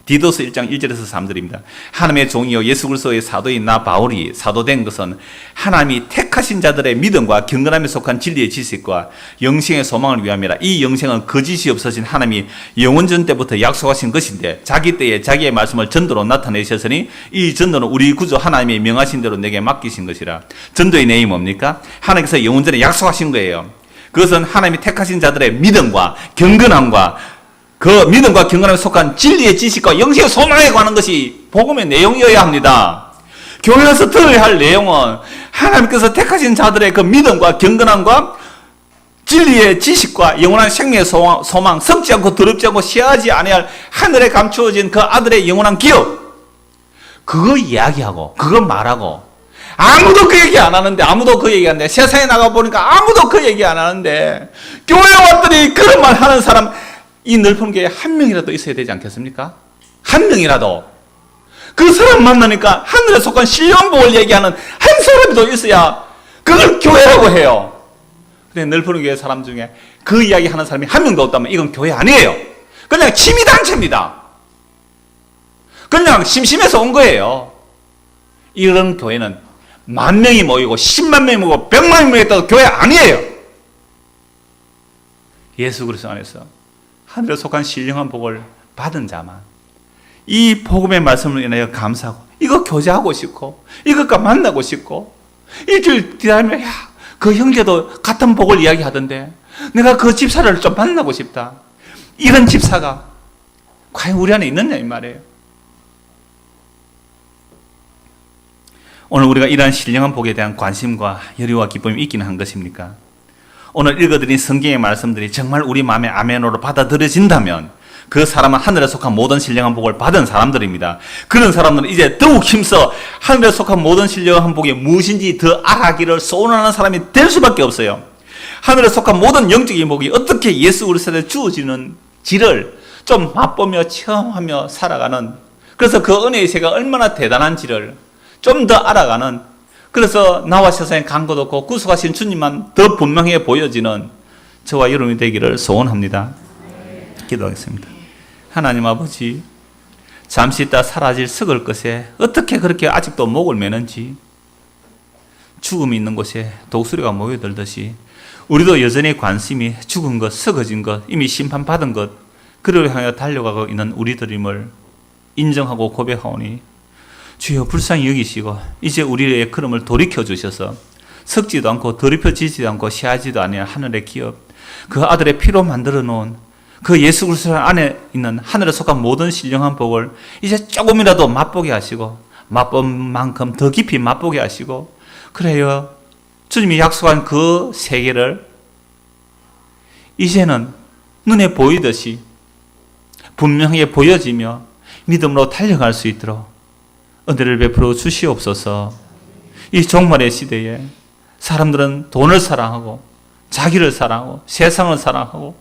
디도스 1장 1절에서 3절입니다. 하나님의 종이요 예수 그리스도의 사도인 나 바울이 사도된 것은 하나님이 택하신 자들의 믿음과 경건함에 속한 진리의 지식과 영생의 소망을 위함이라. 이 영생은 거짓이 없어진 하나님이 영원전 때부터 약속하신 것인데 자기 때에 자기의 말씀을 전도로 나타내셨으니 이 전도는 우리 구주 하나님이 명하신 대로 내게 맡기신 것이라. 전도의 내용이 뭡니까? 하나님께서 영원전에 약속하신 거예요. 그것은 하나님이 택하신 자들의 믿음과 경건함과 그 믿음과 경건함에 속한 진리의 지식과 영생의 소망에 관한 것이 복음의 내용이어야 합니다. 교회에서 들어야 할 내용은 하나님께서 택하신 자들의 그 믿음과 경건함과 진리의 지식과 영원한 생명의 소망, 썩지 않고 더럽지 않고 시하지 아니할 하늘에 감추어진 그 아들의 영원한 기업, 그거 이야기하고 그거 말하고. 아무도 그 얘기 안 하는데, 아무도 그 얘기 안 해. 세상에 나가보니까 아무도 그 얘기 안 하는데, 교회 왔더니 그런 말 하는 사람 이 넓은 교회에 한 명이라도 있어야 되지 않겠습니까? 한 명이라도. 그 사람 만나니까 하늘에 속한 신령한 복을 얘기하는 한 사람도 있어야 그걸 교회라고 해요. 근데 넓은 교회 사람 중에 그 이야기 하는 사람이 한 명도 없다면 이건 교회 아니에요. 그냥 취미단체입니다. 그냥 심심해서 온 거예요. 이런 교회는 10,000명이 모이고 10만 명이 모이고 100만 명이 있다고 교회 아니에요. 예수 그리스도 안에서 하늘에 속한 신령한 복을 받은 자만 이 복음의 말씀을 인하여 감사하고 이거 교제하고 싶고 이것과 만나고 싶고 일주일 뒤하면 야, 그 형제도 같은 복을 이야기하던데 내가 그 집사를 좀 만나고 싶다. 이런 집사가 과연 우리 안에 있느냐 이 말이에요. 오늘 우리가 이러한 신령한 복에 대한 관심과 열의와 기쁨이 있기는 한 것입니까? 오늘 읽어드린 성경의 말씀들이 정말 우리 마음에 아멘으로 받아들여진다면 그 사람은 하늘에 속한 모든 신령한 복을 받은 사람들입니다. 그런 사람들은 이제 더욱 힘써 하늘에 속한 모든 신령한 복이 무엇인지 더 알아가기를 소원하는 사람이 될 수밖에 없어요. 하늘에 속한 모든 영적인 복이 어떻게 예수 그리스도에 주어지는지를 좀 맛보며 체험하며 살아가는, 그래서 그 은혜의 세계가 얼마나 대단한지를 좀 더 알아가는, 그래서 나와 세상에 간 것 없고 구속하신 주님만 더 분명해 보여지는 저와 여러분이 되기를 소원합니다. 기도하겠습니다. 하나님 아버지, 잠시 있다 사라질 썩을 것에 어떻게 그렇게 아직도 목을 매는지, 죽음이 있는 곳에 독수리가 모여들듯이 우리도 여전히 관심이 죽은 것, 썩어진 것, 이미 심판받은 것, 그를 향해 달려가고 있는 우리들임을 인정하고 고백하오니 주여 불쌍히 여기시고 이제 우리의 걸음을 돌이켜 주셔서 썩지도 않고 더럽혀지지도 않고 시하지도 아니한 하늘의 기업, 그 아들의 피로 만들어 놓은 그 예수 그리스도 안에 있는 하늘에 속한 모든 신령한 복을 이제 조금이라도 맛보게 하시고 맛본 만큼 더 깊이 맛보게 하시고, 그래요 주님이 약속한 그 세계를 이제는 눈에 보이듯이 분명하게 보여지며 믿음으로 달려갈 수 있도록 은혜를 베풀어 주시옵소서. 이 종말의 시대에 사람들은 돈을 사랑하고 자기를 사랑하고 세상을 사랑하고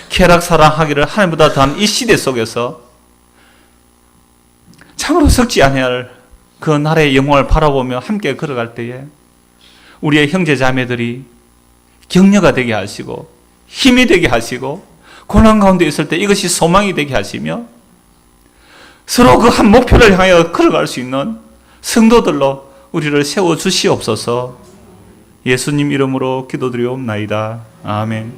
쾌락 사랑하기를 하나님보다 더한 이 시대 속에서 참으로 썩지 아니할 그 나라의 영광을 바라보며 함께 걸어갈 때에 우리의 형제 자매들이 격려가 되게 하시고 힘이 되게 하시고 고난 가운데 있을 때 이것이 소망이 되게 하시며 서로 그 한 목표를 향하여 걸어갈 수 있는 성도들로 우리를 세워 주시옵소서. 예수님 이름으로 기도드리옵나이다. 아멘.